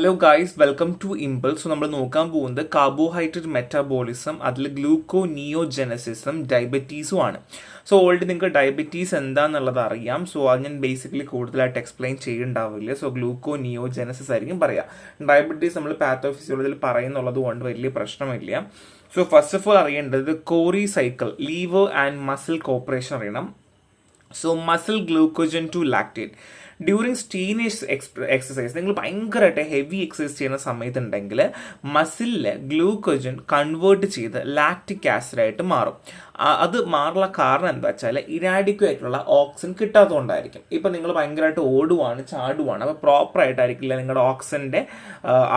Hello guys, welcome to Impulse. So നമ്മൾ നോക്കാൻ പോകുന്നത് കാർബോഹൈഡ്രേറ്റ് മെറ്റാബോളിസം, അതിൽ ഗ്ലൂക്കോനിയോജെനസിസും ഡയബറ്റീസും ആണ്. സോ ഓൾറെഡി നിങ്ങൾക്ക് ഡയബറ്റീസ് എന്താണെന്നുള്ളത് അറിയാം. സോ അത് ഞാൻ ബേസിക്കലി കൂടുതലായിട്ട് എക്സ്പ്ലെയിൻ ചെയ്യുന്നുണ്ടാവില്ല. സോ ഗ്ലൂക്കോനിയോജെനസിസ് ആയിരിക്കും പറയാം. ഡയബറ്റീസ് നമ്മൾ പാത്തോഫിസിയോളജിയിൽ പറയുന്നുള്ളത് കൊണ്ട് വലിയ പ്രശ്നമില്ല. സോ ഫസ്റ്റ് ഓഫ് ഓൾ അറിയേണ്ടത് Cori cycle, liver and muscle cooperation അറിയണം. So muscle glycogen to lactate during strenuous exercise, നിങ്ങൾ ഭയങ്കരമായിട്ട് ഹെവി എക്സസൈസ് ചെയ്യുന്ന സമയത്തുണ്ടെങ്കിൽ മസിലിലെ ഗ്ലൂക്കോജൻ കൺവേർട്ട് ചെയ്ത് ലാക്റ്റിക് ആസിഡായിട്ട് മാറും. അത് മാറുള്ള കാരണം എന്താ വെച്ചാൽ ഇനാഡിക്വേറ്റ് ആയിട്ടുള്ള ഓക്സിജൻ കിട്ടാത്തതുകൊണ്ടായിരിക്കും. ഇപ്പം നിങ്ങൾ ഭയങ്കരമായിട്ട് ഓടുവാണ്, ചാടുവാണ്, അപ്പോൾ പ്രോപ്പറായിട്ടായിരിക്കില്ല നിങ്ങളുടെ ഓക്സിജൻ്റെ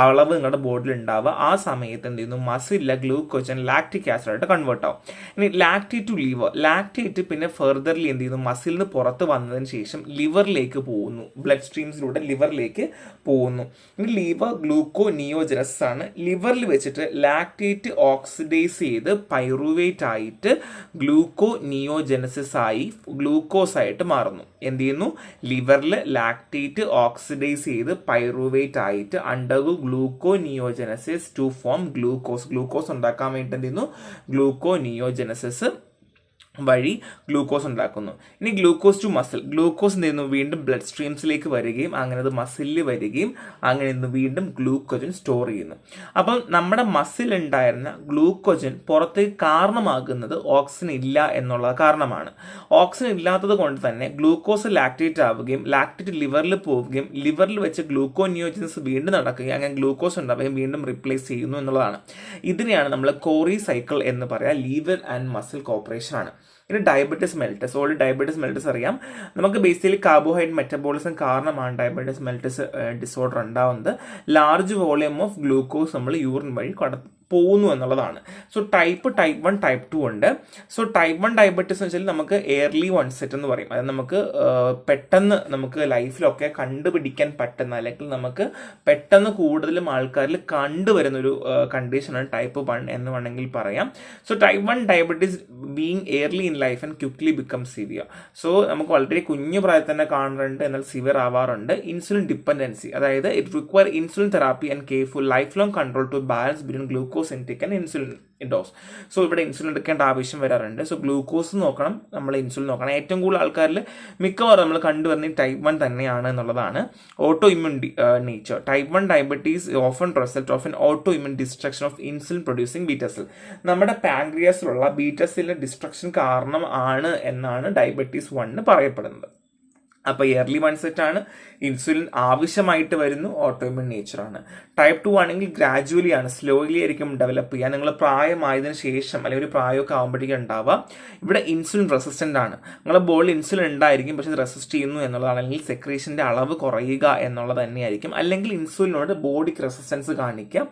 അളവ് നിങ്ങളുടെ ബോഡിയിൽ ഉണ്ടാവുക. ആ സമയത്ത് എന്ത് ചെയ്യുന്നു, മസിലിലെ ഗ്ലൂക്കോജൻ ലാക്റ്റിക് ആസിഡായിട്ട് കൺവേർട്ട് ആവും. ഇനി ലാക്റ്റേറ്റ് ടു ലിവർ, ലാക്റ്റേറ്റ് പിന്നെ ഫെർദർലി എന്ത് ചെയ്യുന്നു, മസിലിൽ നിന്ന് പുറത്ത് വന്നതിന് ശേഷം ലിവറിലേക്ക് പോകുന്നു, ബ്ലഡ് സ്ട്രീംസിലൂടെ ലിവറിലേക്ക് പോകുന്നു. ഇനി ലിവർ ഗ്ലൂക്കോനിയോജെനസിസ് ആണ്. ലിവറിൽ വെച്ചിട്ട് ലാക്റ്റേറ്റ് ഓക്സിഡൈസ് ചെയ്ത് പൈറുവേറ്റ് ആയിട്ട് ഗ്ലൂക്കോനിയോജെനസിസ് ആയി ഗ്ലൂക്കോസ് ആയിട്ട് മാറുന്നു. എന്ത് ചെയ്യുന്നു, ലിവറിൽ ലാക്റ്റേറ്റ് ഓക്സിഡൈസ് ചെയ്ത് പൈറുവേറ്റ് ആയിട്ട് undergo gluconeogenesis to form glucose ഉണ്ടാക്കാൻ വേണ്ടി എന്ത് ചെയ്യുന്നു, ഗ്ലൂക്കോനിയോജെനസിസ് വഴി ഗ്ലൂക്കോസ് ഉണ്ടാക്കുന്നു. ഇനി ഗ്ലൂക്കോസ് ടു മസിൽ, ഗ്ലൂക്കോസ് എന്ത് ചെയ്യുന്നു, വീണ്ടും ബ്ലഡ് സ്ട്രീംസിലേക്ക് വരികയും അങ്ങനെ അത് മസിലിൽ വരികയും അങ്ങനെ ഇന്ന് വീണ്ടും ഗ്ലൂക്കോജൻ സ്റ്റോർ ചെയ്യുന്നു. അപ്പം നമ്മുടെ മസിൽ ഉണ്ടായിരുന്ന ഗ്ലൂക്കോജൻ പുറത്തേക്ക് കാരണമാകുന്നത് ഓക്സിജൻ ഇല്ല എന്നുള്ള കാരണമാണ്. ഓക്സിജൻ ഇല്ലാത്തത് കൊണ്ട് തന്നെ ഗ്ലൂക്കോസ് ലാക്റ്റേറ്റ് ആവുകയും ലാക്റ്റേറ്റ് ലിവറിൽ പോവുകയും ലിവറിൽ വെച്ച് ഗ്ലൂക്കോനിയോജൻസ് വീണ്ടും നടക്കുകയും അങ്ങനെ ഗ്ലൂക്കോസ് ഉണ്ടാവുകയും വീണ്ടും റിപ്ലേസ് ചെയ്യുന്നു എന്നുള്ളതാണ്. ഇതിനെയാണ് നമ്മൾ കോറി സൈക്കിൾ എന്ന് പറയാം. ലിവർ ആൻഡ് മസിൽ കോപ്പറേഷൻ ആണ്. ഇനി ഡയബറ്റിസ് മെൽറ്റസ്, ഓൾറെഡി ഡയബറ്റിസ് മെൽറ്റസ് അറിയാം. നമുക്ക് ബേസിക്കലി കാർബോഹൈഡ്രേറ്റ് മെറ്റബോളിസം കാരണമാണ് ഡയബറ്റിസ് മെൽറ്റസ് ഡിസോർഡർ ഉണ്ടാവുന്നത്. ലാർജ് വോളിയം ഓഫ് ഗ്ലൂക്കോസ് നമ്മൾ യൂറിൻ വഴി പോകുന്നു എന്നുള്ളതാണ്. സോ ടൈപ്പ് 1, ടൈപ്പ് 2 ഉണ്ട്. സോ ടൈപ്പ് 1 ഡയബറ്റീസ് എന്ന് വെച്ചാൽ നമുക്ക് എയർലി വൺസെറ്റ് എന്ന് പറയും. അത് നമുക്ക് പെട്ടെന്ന് നമുക്ക് ലൈഫിലൊക്കെ കണ്ടുപിടിക്കാൻ പറ്റുന്ന, അല്ലെങ്കിൽ നമുക്ക് പെട്ടെന്ന് കൂടുതലും ആൾക്കാരിൽ കണ്ടുവരുന്നൊരു കണ്ടീഷനാണ് ടൈപ്പ് 1 എന്ന് വേണമെങ്കിൽ പറയാം. So type 1 diabetes being early in life and quickly become severe. So നമുക്ക് വളരെ കുഞ്ഞു പ്രായത്തിൽ തന്നെ കാണാറുണ്ട്, എന്നാൽ സിവിയർ ആവാറുണ്ട്. ഇൻസുലിൻ ഡിപ്പെൻഡൻസി, അതായത് it require insulin therapy and careful life long control to balance between glucose intake and insulin dose. So ഇവിടെ ഇൻസുലിൻ എടുക്കേണ്ട ആവശ്യം വരാറുണ്ട്. സോ ഗ്ലൂക്കോസ് നോക്കണം, നമ്മൾ ഇൻസുലിൻ നോക്കണം. ഏറ്റവും കൂടുതൽ ആൾക്കാരിൽ മിക്കവാറും നമ്മൾ കണ്ടുവരുന്ന ടൈപ്പ് 1 തന്നെയാണ് എന്നുള്ളതാണ്. Auto immune nature, type 1 diabetes often result of N auto immune destruction of insulin producing beta cell. നമ്മുടെ പാൻക്രിയാസിലുള്ള ബീറ്റ സെല്ലിന്റെ ഡിസ്ട്രക്ഷൻ കാരണം ആണ് എന്നാണ് ഡയബറ്റീസ് 1 പറയപ്പെടുന്നത്. അപ്പോൾ ഇയർലി വൺസെറ്റ് ആണ്, ഇൻസുലിൻ ആവശ്യമായിട്ട് വരുന്നു, ഓട്ടോഇമ്യൂൺ നേച്ചറാണ്. ടൈപ്പ് 2 ആണെങ്കിൽ ഗ്രാജുവലി ആണ്, സ്ലോലി ആയിരിക്കും ഡെവലപ്പ് ചെയ്യുക. നിങ്ങൾ പ്രായമായതിനു ശേഷം അല്ലെങ്കിൽ ഒരു പ്രായമൊക്കെ ആകുമ്പോഴേക്കും ഉണ്ടാവുക. ഇവിടെ ഇൻസുലിൻ റെസിസ്റ്റൻ്റ് ആണ്. നിങ്ങളുടെ ബോഡിയിൽ ഇൻസുലിൻ ഉണ്ടായിരിക്കും, പക്ഷെ ഇത് റെസിസ്റ്റ് ചെയ്യുന്നു എന്നുള്ളതാണ്, അല്ലെങ്കിൽ സെക്രീഷൻ്റെ അളവ് കുറയുക എന്നുള്ളത് തന്നെയായിരിക്കും. അല്ലെങ്കിൽ ഇൻസുലിനോട് ബോഡിക്ക് റെസിസ്റ്റൻസ് കാണിക്കുക.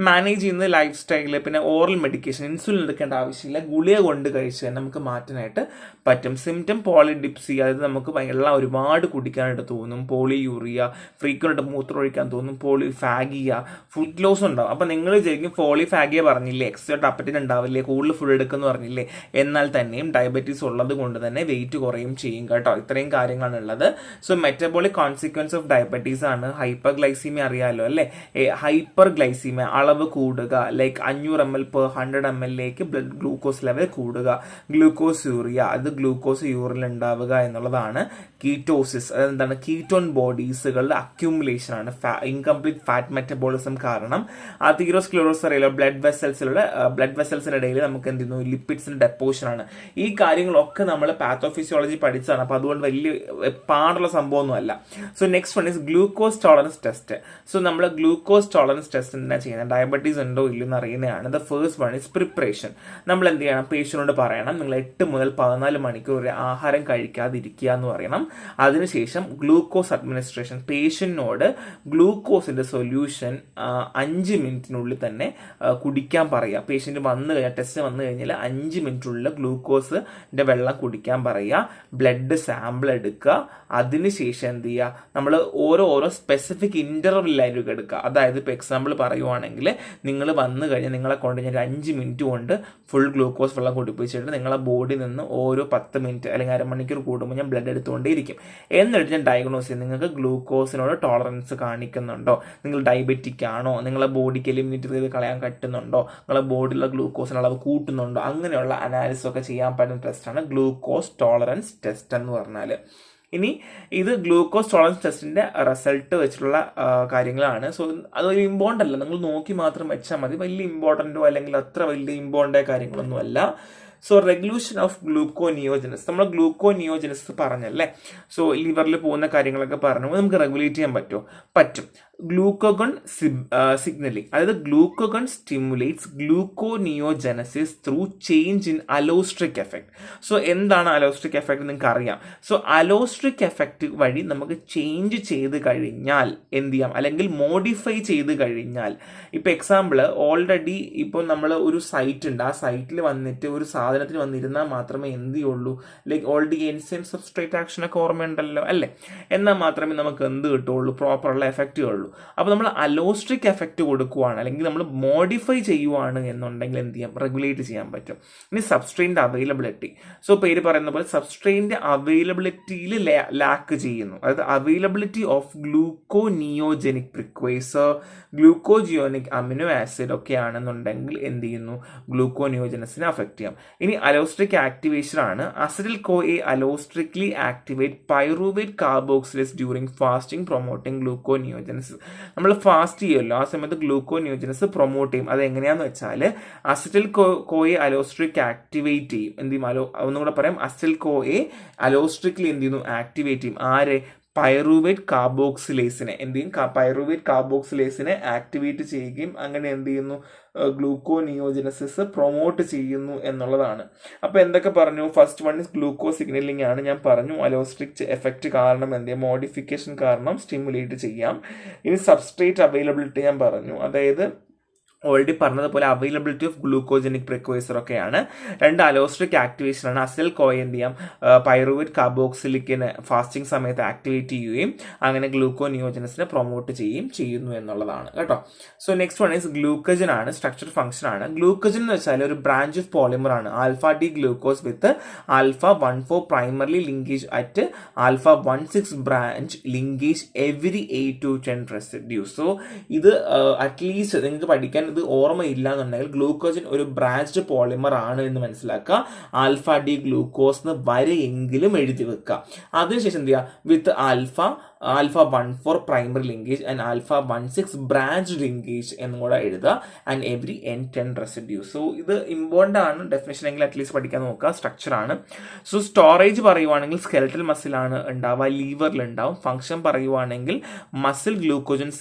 മാനേജ് ചെയ്യുന്നത് ലൈഫ് സ്റ്റൈൽ, പിന്നെ ഓറൽ മെഡിക്കേഷൻ, ഇൻസുലിൻ എടുക്കേണ്ട ആവശ്യമില്ല, ഗുളിക കൊണ്ട് കഴിച്ച് തന്നെ നമുക്ക് മാറ്റാനായിട്ട് പറ്റും. സിംറ്റം പോളിഡിപ്സി, അതായത് നമുക്ക് വെള്ളം ഒരുപാട് കുടിക്കാനായിട്ട് തോന്നും, പോളിയൂറിയ, ഫ്രീക്വൻ്റ് മൂത്രം ഒഴിക്കാൻ തോന്നും, പോളിഫാഗിയ, ഫുഡ് ലോസ് ഉണ്ടാവും. അപ്പം നിങ്ങൾ ശരിക്കും പോളിഫാഗിയ പറഞ്ഞില്ലേ, എക്സ്ട്രാ അപ്പറ്റിന് ഉണ്ടാവില്ലേ, കൂടുതൽ ഫുഡ് എടുക്കുമെന്ന് പറഞ്ഞില്ലേ, എന്നാൽ തന്നെയും ഡയബറ്റീസ് ഉള്ളത് കൊണ്ട് തന്നെ വെയിറ്റ് കുറയും ചെയ്യും കേട്ടോ. ഇത്രയും കാര്യങ്ങളാണ് ഉള്ളത്. So metabolic consequence of diabetes ആണ് ഹൈപ്പർ ഗ്ലൈസീമിയ, അറിയാലോ അല്ലേ. ഹൈപ്പർ ഗ്ലൈസീമിയ അളവ് കൂടുക, like 500 ml/100 ml blood glucose level കൂടുക. ഗ്ലൂക്കോസ് യൂറിയ, അത് ഗ്ലൂക്കോസ് യൂറിനിൽ ഉണ്ടാവുക എന്നുള്ളതാണ്. കീറ്റോസിസ്, അതെന്താണ്, കീറ്റോൺ ബോഡീസുകളുടെ അക്യൂമുലേഷൻ ആണ്. ഇൻകംപ്ലീറ്റ് ഫാറ്റ് മെറ്റബോളിസം കാരണം. അതിറോസ്ക്ലെറോസിസ് അറിയാലോ, ബ്ലഡ് വെസൽസിനിടയിൽ നമുക്ക് എന്ത് ചെയ്യുന്നു, ലിപ്പിഡ്സിന്റെ ഡെപ്പോസിഷൻ ആണ്. ഈ കാര്യങ്ങളൊക്കെ നമ്മൾ പാത്തോഫിസിയോളജി പഠിച്ചതാണ്. അപ്പോൾ അതുകൊണ്ട് വലിയ പാടുള്ള സംഭവമൊന്നുമല്ല. So next one is glucose tolerance test. So നമ്മൾ ഗ്ലൂക്കോസ് ടോളറൻസ് ടെസ്റ്റ് എന്താ ചെയ്യുന്നത്, ഡയബറ്റീസ് ഉണ്ടോ ഇല്ലെന്ന് അറിയുന്നതാണ്. The first one is preparation. നമ്മൾ എന്ത് ചെയ്യണം, പേഷ്യനോട് പറയണം, നിങ്ങൾ 8 മുതൽ 14 മണിക്കൂർ ഒരു ആഹാരം കഴിക്കാതിരിക്കുക എന്ന് പറയണം. അതിനുശേഷം ഗ്ലൂക്കോസ് അഡ്മിനിസ്ട്രേഷൻ, പേഷ്യന്റിനോട് ഗ്ലൂക്കോസിന്റെ സൊല്യൂഷൻ 5 മിനിറ്റിനുള്ളിൽ തന്നെ കുടിക്കാൻ പറയുക. പേഷ്യന്റ് വന്നു കഴിഞ്ഞാൽ, ടെസ്റ്റ് വന്നു കഴിഞ്ഞാൽ 5 മിനിറ്റിനുള്ളിൽ ഗ്ലൂക്കോസിന്റെ വെള്ളം കുടിക്കാൻ പറയുക. ബ്ലഡ് സാമ്പിൾ എടുക്കുക. അതിനുശേഷം എന്ത് ചെയ്യുക, നമ്മൾ ഓരോ സ്പെസിഫിക് ഇന്റർവെല്ലായിരിക്കും എടുക്കുക. അതായത് ഇപ്പോൾ എക്സാമ്പിൾ പറയുവാണെങ്കിൽ, നിങ്ങൾ വന്നു കഴിഞ്ഞാൽ നിങ്ങളെ കൊണ്ട് ഞാൻ 5 മിനിറ്റ് കൊണ്ട് ഫുൾ ഗ്ലൂക്കോസ് വെള്ളം കുടിപ്പിച്ചിട്ട് നിങ്ങളെ ബോഡിയിൽ നിന്ന് ഓരോ 10 മിനിറ്റ് അല്ലെങ്കിൽ അരമണിക്കൂർ കൂടുമ്പോൾ ഞാൻ ബ്ലഡ് എടുത്തുകൊണ്ടേയിരിക്കും. എന്നിട്ട് ഞാൻ ഡയഗ്നോസ് ചെയ്യും, നിങ്ങൾക്ക് ഗ്ലൂക്കോസിനോട് ടോളറൻസ് കാണിക്കുന്നുണ്ടോ, നിങ്ങൾ ഡയബറ്റിക് ആണോ, നിങ്ങളെ ബോഡിക്ക് എലിമിനേറ്റ് ചെയ്ത് കളയാൻ പറ്റുന്നുണ്ടോ, നിങ്ങളെ ബോഡിയിലുള്ള ഗ്ലൂക്കോസിന് അളവ് കൂട്ടുന്നുണ്ടോ, അങ്ങനെയുള്ള അനാലിസിസ് ഒക്കെ ചെയ്യാൻ പറ്റുന്ന ടെസ്റ്റാണ് ഗ്ലൂക്കോസ് ടോളറൻസ് ടെസ്റ്റ് എന്ന് പറഞ്ഞാൽ. ഇനി ഇത് ഗ്ലൂക്കോസ് ടോളറൻസ് ടെസ്റ്റിന്റെ റിസൾട്ട് വെച്ചിട്ടുള്ള കാര്യങ്ങളാണ്. സോ അതൊരു ഇമ്പോർട്ടൻ്റ് അല്ല, നിങ്ങൾ നോക്കി മാത്രം വെച്ചാൽ മതി. വലിയ ഇമ്പോർട്ടൻറ്റോ അല്ലെങ്കിൽ അത്ര വലിയ ഇമ്പോർട്ടൻ്റ് കാര്യങ്ങളൊന്നും അല്ല. സോ റെഗുലേഷൻ ഓഫ് ഗ്ലൂക്കോനിയോജനസ്, നമ്മൾ ഗ്ലൂക്കോനിയോജനസ് പറഞ്ഞല്ലേ. സോ ലിവറിൽ പോകുന്ന കാര്യങ്ങളൊക്കെ പറഞ്ഞു, നമുക്ക് റെഗുലേറ്റ് ചെയ്യാൻ പറ്റുമോ? പറ്റും. ഗ്ലൂക്കോഗൺ സിഗ്നലിംഗ്, അതായത് glucagon stimulates gluconeogenesis through change in allosteric effect. So എന്താണ് അലോസ്ട്രിക് എഫക്ട് നിങ്ങൾക്ക് അറിയാം. സോ അലോസ്ട്രിക് എഫക്ട് വഴി നമുക്ക് ചേഞ്ച് ചെയ്ത് കഴിഞ്ഞാൽ എന്ത് ചെയ്യാം, അല്ലെങ്കിൽ മോഡിഫൈ ചെയ്ത് കഴിഞ്ഞാൽ, ഇപ്പോൾ എക്സാമ്പിൾ ഓൾറെഡി ഇപ്പോൾ നമ്മൾ ഒരു സൈറ്റ് ഉണ്ട്, ആ സൈറ്റിൽ വന്നിട്ട് ഒരു സാധനത്തിന് വന്നിരുന്നാൽ മാത്രമേ എന്ത് ചെയ്യുള്ളൂ, ലൈക്ക് ഓൾറെഡി എൻസൈം സബ്സ്ട്രേറ്റ് ആക്ഷനൊക്കെ ഓർമ്മയുണ്ടല്ലോ അല്ലേ, എന്നാൽ മാത്രമേ നമുക്ക് എന്ത് കിട്ടുള്ളൂ, പ്രോപ്പറുള്ള എഫക്റ്റ് ഉള്ളൂ. അപ്പോൾ നമ്മൾ അലോസ്ട്രിക് എഫക്റ്റ് കൊടുക്കുവാണ് അല്ലെങ്കിൽ നമ്മൾ മോഡിഫൈ ചെയ്യുവാണ് എന്നുണ്ടെങ്കിൽ എന്ത് ചെയ്യാം, റെഗുലേറ്റ് ചെയ്യാൻ പറ്റും. ഇനി സബ്സ്ട്രെയിൻ്റെ അവൈലബിലിറ്റി. സോ പേര് പറയുന്ന പോലെ സബ്സ്ട്രെയിൻ്റെ അവൈലബിലിറ്റിയിൽ ലാക്ക് ചെയ്യുന്നു, അതായത് അവൈലബിലിറ്റി ഓഫ് ഗ്ലൂക്കോനിയോജനിക് പ്രിക്വേഴ്സർ, ഗ്ലൂക്കോജിയോനിക് അമിനോ ആസിഡ് ഒക്കെ ആണെന്നുണ്ടെങ്കിൽ എന്ത് ചെയ്യുന്നു, ഗ്ലൂക്കോനിയോജനസിനെ അഫക്റ്റ് ചെയ്യാം. ഇനി അലോസ്ട്രിക് ആക്ടിവേഷൻ ആണ്. Acetyl CoA allosterically activate pyruvate carboxylase during fasting promoting gluconeogenesis. നമ്മൾ ഫാസ്റ്റ് ചെയ്യുമല്ലോ, ആ സമയത്ത് ഗ്ലൂക്കോനിയോജനസ് പ്രൊമോട്ട് ചെയ്യും. അത് എങ്ങനെയാന്ന് വെച്ചാൽ അസിറ്റിൽ CoA അലോസ്ട്രിക് ആക്ടിവേറ്റ് ചെയ്യും. എന്ത് ചെയ്യും, ഒന്നുകൂടെ പറയാം, അസിറ്റിൽ CoA അലോസ്ട്രിക്കലി എന്ത് ചെയ്യുന്നു, ആക്ടിവേറ്റ് ചെയ്യും. ആരെ? പൈറുവേറ്റ് കാർബോക്സിലേസിനെ എന്ത് ചെയ്യും, പൈറുവേറ്റ് കാർബോക്സിലേസിനെ ആക്ടിവേറ്റ് ചെയ്യുകയും അങ്ങനെ എന്ത് ചെയ്യുന്നു, ഗ്ലൂക്കോനിയോജനസിസ് പ്രൊമോട്ട് ചെയ്യുന്നു എന്നുള്ളതാണ്. അപ്പോൾ എന്തൊക്കെ പറഞ്ഞു? First one is gluco signalling ആണ്. ഞാൻ പറഞ്ഞു അലോസ്ട്രിക് എഫക്റ്റ് കാരണം എന്ത് ചെയ്യാം, മോഡിഫിക്കേഷൻ കാരണം സ്റ്റിമുലേറ്റ് ചെയ്യാം. ഇനി സബ്സ്ട്രേറ്റ് അവൈലബിലിറ്റി ഞാൻ പറഞ്ഞു, അതായത് ഓൾറെഡി പറഞ്ഞതുപോലെ അവൈലബിലിറ്റി ഓഫ് ഗ്ലൂക്കോജനിക് പ്രിക്വേഴ്സർ ഒക്കെയാണ്. രണ്ട് അലോസ്ട്രിക് ആക്ടിവേഷൻ ആണ്. അസിൽ CoA എന്ത് ചെയ്യാം, പൈറുവേറ്റ് കാർബോക്സിലിക്കിനെ ഫാസ്റ്റിംഗ് സമയത്ത് ആക്ടിവേറ്റ് ചെയ്യുകയും അങ്ങനെ ഗ്ലൂക്കോനിയോജനസിനെ പ്രൊമോട്ട് ചെയ്യുന്നു എന്നുള്ളതാണ് കേട്ടോ. സോ നെക്സ്റ്റ് വൺ ഈസ് ഗ്ലൂക്കജൻ ആണ്. സ്ട്രക്ചർ ഫംഗ്ഷൻ ആണ്. ഗ്ലൂക്കജൻ എന്ന് വെച്ചാൽ ഒരു ബ്രാഞ്ച് ഓഫ് പോളിമർ ആണ്. ആൽഫ-D glucose with ആൽഫ-1,4 primarily linkage at ആൽഫ-1,6 branch linkage every 8 to 10 residues. So ഇത് അറ്റ്ലീസ്റ്റ് നിങ്ങൾക്ക് പഠിക്കാൻ ഇത് ഓർമ്മയില്ല എന്നുണ്ടെങ്കിൽ ഗ്ലൂക്കോജൻ ഒരു ബ്രാഞ്ച്ഡ് പോളിമർ ആണ് എന്ന് മനസ്സിലാക്കുക. ആൽഫ-D ഗ്ലൂക്കോസ് വരെയെങ്കിലും എഴുതി വെക്കുക. അതിനുശേഷം എന്ത് ചെയ്യുക, വിത്ത് ആൽഫ-1,4 primary linkage and ആൽഫ-1,6 branch linkage എന്നും കൂടെ എഴുതുക. And every N10 residues. So ഇത് ഇമ്പോർട്ടൻ്റ് ആണ്, ഡെഫിനേഷൻ എങ്കിലും അറ്റ്ലീസ്റ്റ് പഠിക്കാൻ നോക്കുക. സ്ട്രക്ചർ ആണ്. സോ സ്റ്റോറേജ് പറയുവാണെങ്കിൽ സ്കെലറ്റൽ മസിലാണ് ഉണ്ടാവുക, ലീവറിൽ ഉണ്ടാവും. ഫംഗ്ഷൻ പറയുവാണെങ്കിൽ muscle ഗ്ലൂക്കോജൻ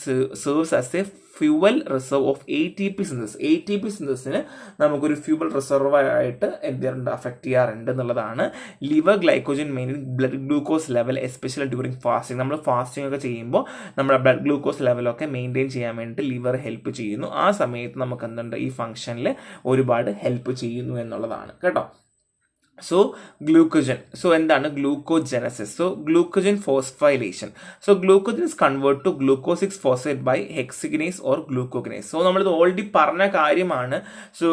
serves as A fuel reserve of ATP synthesis. ATP സിന്തസിന് നമുക്കൊരു ഫ്യൂവൽ റിസർവ് ആയിട്ട് എന്ത് ചെയ്യാറുണ്ട്, അഫക്റ്റ് ചെയ്യാറുണ്ട് എന്നുള്ളതാണ്. Liver glycogen maintain blood glucose level especially during fasting. നമ്മൾ ഫാസ്റ്റിംഗ് ഒക്കെ ചെയ്യുമ്പോൾ നമ്മുടെ ബ്ലഡ് ഗ്ലൂക്കോസ് ലെവലൊക്കെ മെയിൻറ്റെയിൻ ചെയ്യാൻ വേണ്ടി ലിവർ ഹെൽപ്പ് ചെയ്യുന്നു. ആ സമയത്ത് നമുക്ക് എന്തുണ്ട്, ഈ ഫംഗ്ഷനിൽ ഒരുപാട് ഹെൽപ്പ് ചെയ്യുന്നു എന്നുള്ളതാണ് കേട്ടോ. So glycogen. സോ എന്താണ് glycogenesis? So glycogen phosphorylation. So glycogen is convert to glucose 6 phosphate by hexokinase or glucokinase. So നമ്മളിത് ഓൾറെഡി പറഞ്ഞ കാര്യമാണ്. So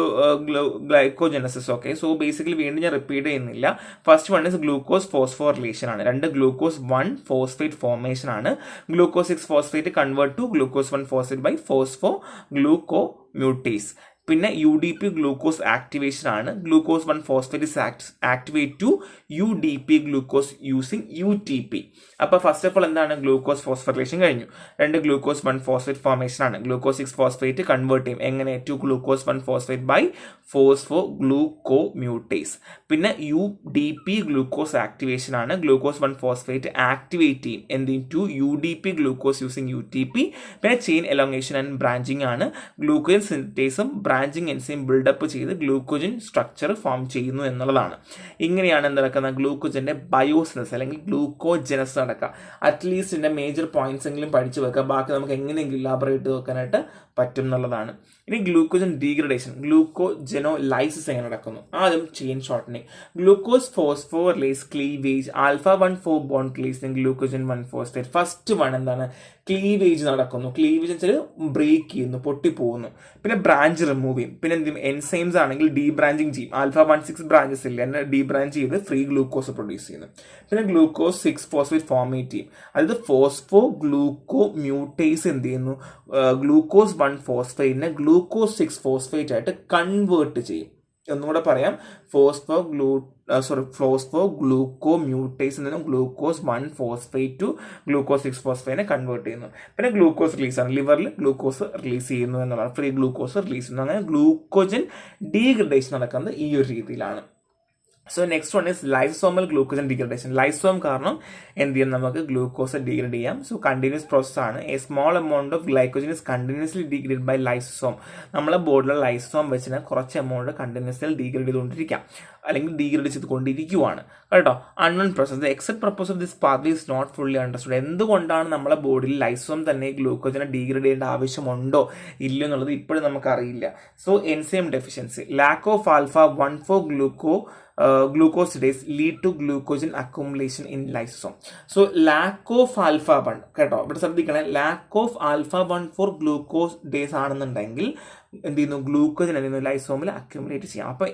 glycogenesis. Okay, so basically വീണ്ടും ഞാൻ റിപ്പീറ്റ് ചെയ്യുന്നില്ല. First one is glucose phosphorylation ആണ്. രണ്ട് glucose 1 phosphate formation ആണ്. Glucose 6 phosphate convert to glucose 1 phosphate by phosphoglucomutase. പിന്നെ UDP ഗ്ലൂക്കോസ് ആക്ടിവേഷൻ ആണ്. Glucose 1 phosphate activate to UDP glucose using UTP. അപ്പോൾ first of all എന്താണ്, glucose phosphorylation കഴിഞ്ഞു. രണ്ട് glucose 1 phosphate formation ആണ്. Glucose 6 phosphate convert ചെയ്യും എങ്ങനെ, to glucose 1 phosphate by phosphoglucomutase. പിന്നെ UDP ഗ്ലൂക്കോസ് ആക്ടിവേഷൻ ആണ്. ഗ്ലൂക്കോസ് 1 ഫോസ്ഫേറ്റ് ആക്ടിവേറ്റ് ചെയ്യും എന്ത് ചെയ്യും, to UDP glucose using UTP. പിന്നെ ചെയിൻ എലോങ്ങേഷൻ ആൻഡ് ബ്രാഞ്ചിങ് ആണ്. ഗ്ലൂക്കോജൻ സിന്തേസും ബ്രാഞ്ചിങ് എൻസൈം ബിൽഡപ്പ് ചെയ്ത് ഗ്ലൂക്കോജൻ സ്ട്രക്ചർ ഫോം ചെയ്യുന്നു എന്നുള്ളതാണ്. ഇങ്ങനെയാണ് എന്ത് നടക്കുന്ന, ഗ്ലൂക്കോജന്റെ ബയോസിനസ് അല്ലെങ്കിൽ ഗ്ലൂക്കോജനസ് നടക്കുക. അറ്റ്ലീസ്റ്റ് ഇതിന്റെ മേജർ പോയിന്റ്സ് എങ്കിലും പഠിച്ചു വെക്കുക. ബാക്കി നമുക്ക് എങ്ങനെയെങ്കിലും ഇലാബറേറ്റ് വെക്കാനായിട്ട് പറ്റും എന്നുള്ളതാണ്. ഇനി ഗ്ലൂക്കോജൻ ഡീഗ്രഡേഷൻ, ഗ്ലൂക്കോജനോലൈസിസ് എങ്ങനെ നടക്കുന്നു? ആദ്യം chain shortening, glucose phosphorylase cleavage, ആൽഫ-1,4 bond releasing glycogen 1 phosphate. First one എന്താണ്, ക്ലീവേജ് നടക്കുന്നു. ക്ലീവേജ് എന്ന് വെച്ചാൽ ബ്രേക്ക് ചെയ്യുന്നു, പൊട്ടിപ്പോകുന്നു. പിന്നെ ബ്രാഞ്ച് റിമൂവ് ചെയ്യും. പിന്നെ എന്ത് ചെയ്യും? എൻസൈംസ് ആണെങ്കിൽ ഡീ ബ്രാഞ്ചിങ് ചെയ്യും. α16 ബ്രാഞ്ചസ് ഇല്ല, എന്നെ ഡീ ബ്രാഞ്ച് ചെയ്ത് ഫ്രീ ഗ്ലൂക്കോസ് പ്രൊഡ്യൂസ് ചെയ്യുന്നു. പിന്നെ ഗ്ലൂക്കോസ് 6-ഫോസ്ഫേറ്റ് ഫോർമേറ്റ് ചെയ്യും. അതായത് ഫോസ്ഫോ ഗ്ലൂക്കോ മ്യൂട്ടേസ് എന്ത് ചെയ്യുന്നു? ഗ്ലൂക്കോസ് 1-ഫോസ്ഫേറ്റിനെ ഗ്ലൂക്കോസ് 6-ഫോസ്ഫേറ്റ് ആയിട്ട് കൺവേർട്ട് ചെയ്യും. ഒന്നുകൂടെ പറയാം, ഫോസ്ഫോ ഗ്ലൂക്കോ മ്യൂട്ടേസ് നിന്നും ഗ്ലൂക്കോസ് 1-ഫോസ്ഫേറ്റ് ടു ഗ്ലൂക്കോസ് 6-ഫോസ്ഫേറ്റിനെ കൺവേർട്ട് ചെയ്യുന്നു. പിന്നെ ഗ്ലൂക്കോസ് റിലീസാണ്, ലിവറിൽ ഗ്ലൂക്കോസ് റിലീസ് ചെയ്യുന്നു എന്നുള്ളതാണ്, ഫ്രീ ഗ്ലൂക്കോസ് റിലീസ് ചെയ്യുന്നു. അങ്ങനെ ഗ്ലൂക്കോജൻ ഡീഗ്രഡേഷൻ നടക്കുന്നത് ഈ ഒരു രീതിയിലാണ്. So next one is lysosomal glycogen degradation. Lysosome കാരണം എന്ത് ചെയ്യും? നമുക്ക് ഗ്ലൂക്കോസ് ഡീഗ്രേഡ് ചെയ്യാം. സോ കണ്ടിന്യൂസ് പ്രോസസ് ആണ്. A small amount of glycogen is continuously degrade by lysosome. നമ്മളെ ബോഡിയിലെ ലൈസോം വെച്ചിട്ട് കുറച്ച് എമൗണ്ട് കണ്ടിന്യൂസ്ലി ഡീഗ്രേഡ് ചെയ്തുകൊണ്ടിരിക്കാം, അല്ലെങ്കിൽ ഡീഗ്രേഡ് ചെയ്തുകൊണ്ടിരിക്കുവാണ് കേട്ടോ. Unknown process. The exact purpose of this pathway is not fully understood. എന്തുകൊണ്ടാണ് നമ്മളെ ബോഡിയിൽ ലൈസോം തന്നെ ഗ്ലൂക്കോജനെ ഡീഗ്രേഡ് ചെയ്യേണ്ട ആവശ്യമുണ്ടോ ഇല്ലയോ എന്നുള്ളത് ഇപ്പോഴും നമുക്കറിയില്ല. So enzyme deficiency. Lack of α1,4 glucosidase lead to glucogen accumulation in lysosome. So lack of α1 കേട്ടോ, ഇവിടെ ശ്രദ്ധിക്കണേ, ലാക്ക് ഓഫ് α1,4 glucosidase ആണെന്നുണ്ടെങ്കിൽ എന്ത് ചെയ്യുന്നു? ഗ്ലൂക്കോജൻ എന്ത് ചെയ്യുന്നു? ലൈസോമിൽ അക്യുമുലേറ്റ് ചെയ്യാം. അപ്പൊ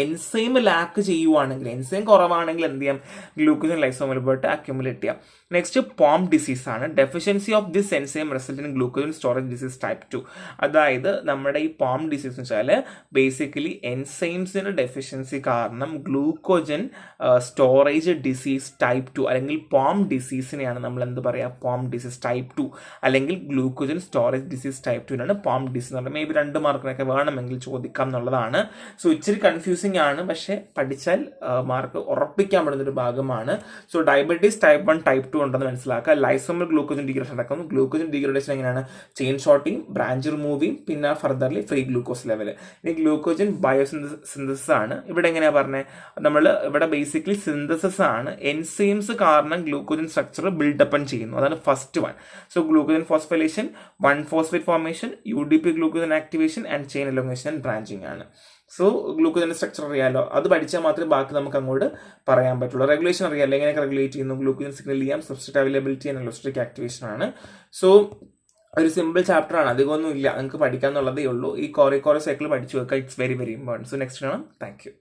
എൻസൈം ലാക്ക് ചെയ്യുവാണെങ്കിൽ, എൻസൈം കുറവാണെങ്കിൽ എന്ത് ചെയ്യാം? ഗ്ലൂക്കോജൻ ലൈസോമിൽ പോയിട്ട് അക്യുമുലേറ്റ് ചെയ്യാം. നെക്സ്റ്റ് പോം ഡിസീസ് ആണ്. Deficiency of this enzyme result in glycogen storage disease type 2. അതായത് നമ്മുടെ ഈ പോം ഡിസീസ് എന്ന് വെച്ചാൽ ബേസിക്കലി എൻസൈംസിന്റെ ഡെഫിഷ്യൻസി കാരണം ഗ്ലൂക്കോജൻ സ്റ്റോറേജ് ഡിസീസ് ടൈപ്പ് 2 അല്ലെങ്കിൽ പോം ഡിസീസിനെയാണ് നമ്മൾ എന്ത് പറയുക? പോം ഡിസീസ് ടൈപ്പ് 2 അല്ലെങ്കിൽ ഗ്ലൂക്കോജൻ സ്റ്റോറേജ് ഡിസീസ് ടൈപ്പ് 2 ആണ് പോം ഡിസീസ് എന്ന് പറയുന്നത്. മേ ബി 2 മാർക്കിനൊക്കെ വേണമെങ്കിൽ ചോദിക്കാം എന്നുള്ളതാണ്. സോ ഇച്ചിരി കൺഫ്യൂസിങ് ആണ്, പക്ഷെ പഠിച്ചാൽ മാർക്ക് ഉറപ്പിക്കാൻ പറ്റുന്നൊരു ഭാഗമാണ്. സോ ഡയബറ്റീസ് ടൈപ്പ് 1 ടൈപ്പ് 2 ഉണ്ടെന്ന് മനസ്സിലാക്കുക. ലൈസോമൽ ഗ്ലൂക്കോജൻ ഡീഗ്രഡേഷൻ നടക്കുന്നു. ഗ്ലൂക്കോജൻ ഡീഗ്രഡേഷൻ എങ്ങനെയാണ്? ചെയിൻ ഷോർട്ടിങ്, ബ്രാഞ്ച് റിമൂവിങ്, പിന്നെ ഫർദർലി ഫ്രീ ഗ്ലൂക്കോസ് ലെവൽ. ഇനി ഗ്ലൂക്കോജൻ ബയോസിന്തസിസ് ആണ്. ഇവിടെ എങ്ങനെയാ പറഞ്ഞത്? നമ്മൾ ഇവിടെ ബേസിക്കലി സിന്തസിസ് ആണ്. എൻസൈംസ് കാരണം ഗ്ലൂക്കോജൻ സ്ട്രക്ചർ ബിൽഡപ്പ് ചെയ്യുന്നു, അതാണ് first one. So glycogen phosphorylation, one phosphate formation, UDP glycogen activation and chain elongation and branching ആണ്. സോ ഗ്ലൂക്കോജന്റെ സ്ട്രക്ചർ അറിയാലോ, അത് പഠിച്ചാൽ മാത്രമേ ബാക്കി നമുക്ക് അങ്ങോട്ട് പറയാൻ പറ്റുള്ളൂ. റെഗുലേഷൻ അറിയാലോ, എങ്ങനെയൊക്കെ റെഗുലേറ്റ് ചെയ്യുന്നു? ഗ്ലൂക്കോജൻ സിഗ്നൽ ചെയ്യാം, സബ്സ്ട്രേറ്റ് അവൈലബിലിറ്റി ആൻഡ് അലോസ്റ്റിക് ആക്ടിവേഷൻ ആണ്. സോ ഒരു സിമ്പിൾ ചാപ്റ്റർ ആണ്, അധികമൊന്നും ഇല്ല, നിങ്ങൾക്ക് പഠിക്കാന്നുള്ളതേ ഉള്ളൂ. ഈ കോറി സൈക്കിൾ പഠിച്ചു വെക്കുക. It's very very important. So next കാണാം. Thank U.